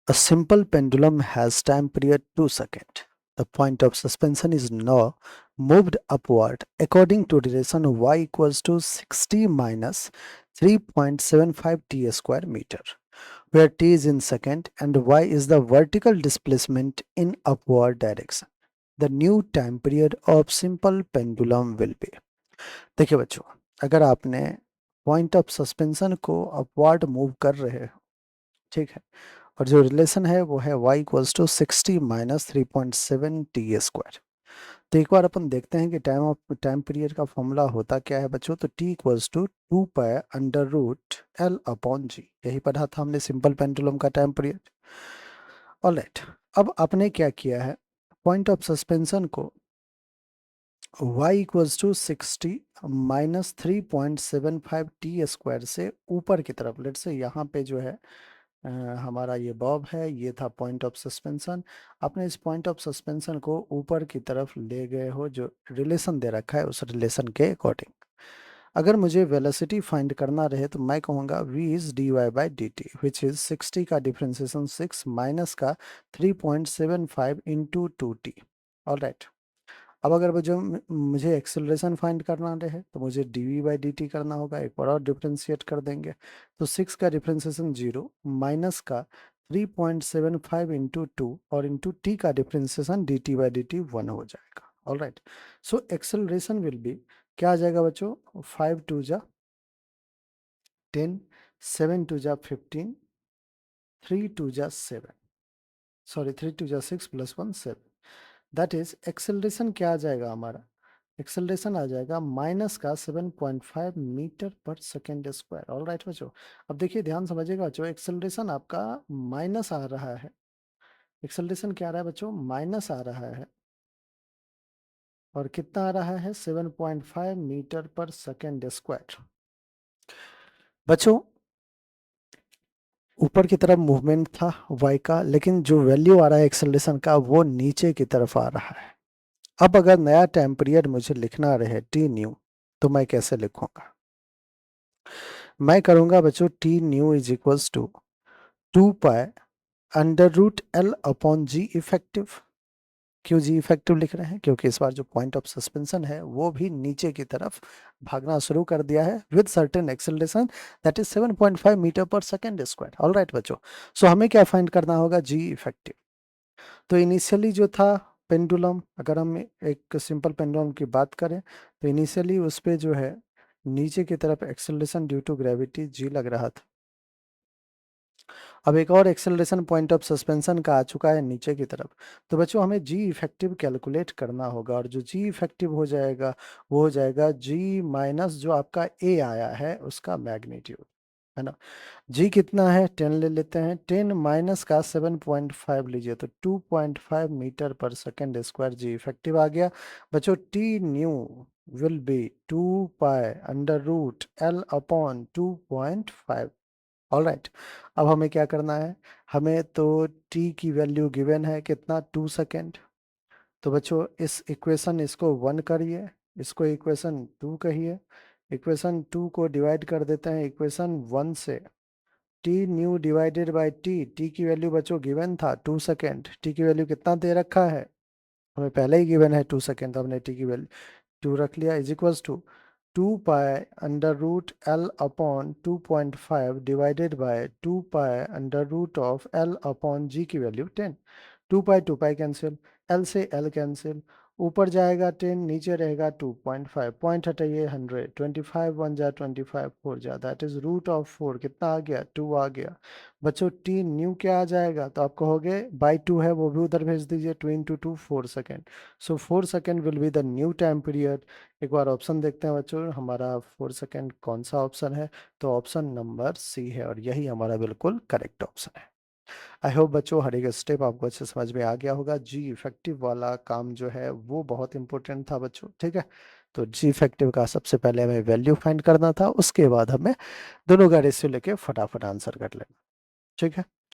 A simple pendulum has time period 2 seconds. The point of suspension is now moved upward according to relation y equals to 60 minus 3.75 t square meter, where t is in second and y is the vertical displacement in upward direction. The new time period of simple pendulum will be. देखिए बच्चों, अगर आपने point of suspension को upward move कर रहे हो, ठीक है, और जो रिलेशन है वो है y equals to 60 minus 3.7 t square. तो एक बार अपन देखते हैं कि टाइम पीरियड का फॉर्मूला होता क्या है बच्चों। तो t equals to 2 pi under root L upon g, यही पढ़ा था हमने सिंपल पेंडुलम का टाइम पीरियड। ऑलराइट, अब आपने क्या किया है, पॉइंट ऑफ सस्पेंशन को y equals to 60 minus 3.75 t square से ऊपर की तरफ, लेट से यहाँ पे जो है हमारा ये बॉब है, ये था पॉइंट ऑफ सस्पेंशन। आपने इस पॉइंट ऑफ सस्पेंशन को ऊपर की तरफ ले गए हो, जो रिलेशन दे रखा है उस रिलेशन के अकॉर्डिंग। अगर मुझे वेलोसिटी फाइंड करना रहे तो मैं कहूँगा v is d y by d t, which is 60 का डिफ्रेंसिएशन 6 माइनस का 3.75 इंटू 2t। ऑल राइट, अब अगर मुझे एक्सेलरेशन फाइंड करना रहे तो मुझे d v by d t करना होगा, एक बार और डिफ्रेंशिएट कर देंगे। तो 6 का डिफ्रेंशिएशन 0 माइनस का 3.75 इंटू 2 और इंटू टी का differentiation D T by d T 1 हो जाएगा। All right, so acceleration will be, क्या आ जाएगा बच्चों, 5 टू जा 10, 7 टू जा 15, 3 टू जा 7, सॉरी 3 टू जा 6 प्लस 1 7। दैट इज एक्सेलरेशन क्या आ जाएगा हमारा, एक्सेलरेशन आ जाएगा माइनस का 7.5 मीटर पर सेकेंड स्क्वायर। ऑल राइट बच्चों, अब देखिए ध्यान समझिएगा बच्चों, एक्सेलरेशन आपका माइनस आ रहा है, एक्सेलरेशन क्या आ रहा है बच्चों, माइनस आ रहा है, और कितना आ रहा है, 7.5 मीटर पर सेकेंड स्क्वायर। बच्चों ऊपर की तरफ मूवमेंट था y का, लेकिन जो वैल्यू आ रहा है एक्सेलरेशन का वो नीचे की तरफ आ रहा है। अब अगर नया टाइम पीरियड मुझे लिखना रहे टी न्यू, तो मैं कैसे लिखूंगा, मैं करूंगा बच्चों t new is equals to 2 pi under root L upon g effective. क्यों जी इफेक्टिव लिख रहे हैं, क्योंकि इस बार जो पॉइंट ऑफ सस्पेंशन है वो भी नीचे की तरफ भागना शुरू कर दिया है with certain acceleration, that is 7.5 metre पर सेकेंड स्क्वायर। ऑल राइट बच्चों, सो हमें क्या फाइंड करना होगा, जी इफेक्टिव। तो इनिशियली जो था पेंडुलम, अगर हम एक सिंपल पेंडुलम की बात करें तो इनिशियली उस पर जो है नीचे की तरफ acceleration due to gravity G लग रहा था। अब एक और एक्सेलरेशन पॉइंट ऑफ सस्पेंशन का आ चुका है नीचे की तरफ। तो बच्चों हमें जी इफेक्टिव कैलकुलेट करना होगा, और जो जी इफेक्टिव हो जाएगा वो हो जाएगा जी माइनस जो आपका ए आया है उसका मैग्नीट्यूड, है ना। जी कितना है, 10 ले लेते हैं, 10 माइनस का 7.5 लीजिए तो 2.5 मीटर पर सेकेंड स्क्वायर जी इफेक्टिव आ गया। बच्चों t new will be 2 pi under root L upon 2.5। All right, अब हमें क्या करना है, हमें तो t की वैल्यू गिवन है कितना, 2 सेकेंड। तो बच्चों इस इक्वेशन इसको 1 करिए, इसको इक्वेशन 2 कहिए, इक्वेशन 2 को डिवाइड कर देते हैं इक्वेशन 1 से। T nu divided by T, T की वैल्यू बच्चों गिवन था 2 सेकेंड, टी की वैल्यू कितना दे रखा है, हमें पहले ही गिवन है 2 सेकेंड, तो हमने टी की वैल्यू 2 रख लिया, is equals to 2 pi under root L upon 2.5 divided by 2 pi under root of L upon g की वैल्यू 10। 2 पाई कैंसिल, एल से एल कैंसिल, ऊपर जाएगा 10 नीचे रहेगा 2.5, पॉइंट हटाइए 100, 25 1 जा 25 4 जा, दैट इज रूट ऑफ 4, कितना आ गया, 2 आ गया। बच्चों टी न्यू क्या आ जाएगा, तो आप कहोगे बाई 2 है वो भी उधर भेज दीजिए, 2 into 2 4 second. So 4 second will be the new time period. एक बार ऑप्शन देखते हैं बच्चों, हमारा 4 सेकेंड कौन सा ऑप्शन है, तो ऑप्शन नंबर सी है, और यही हमारा बिल्कुल करेक्ट ऑप्शन है। आई होप बच्चों हर एक स्टेप आपको अच्छे समझ में आ गया होगा। जी इफेक्टिव वाला काम जो है वो बहुत इंपॉर्टेंट था बच्चों, ठीक है। तो जी इफेक्टिव का सबसे पहले हमें वैल्यू फाइंड करना था, उसके बाद हमें दोनों का रेशियो लेके फटाफट आंसर कर लेना, ठीक है।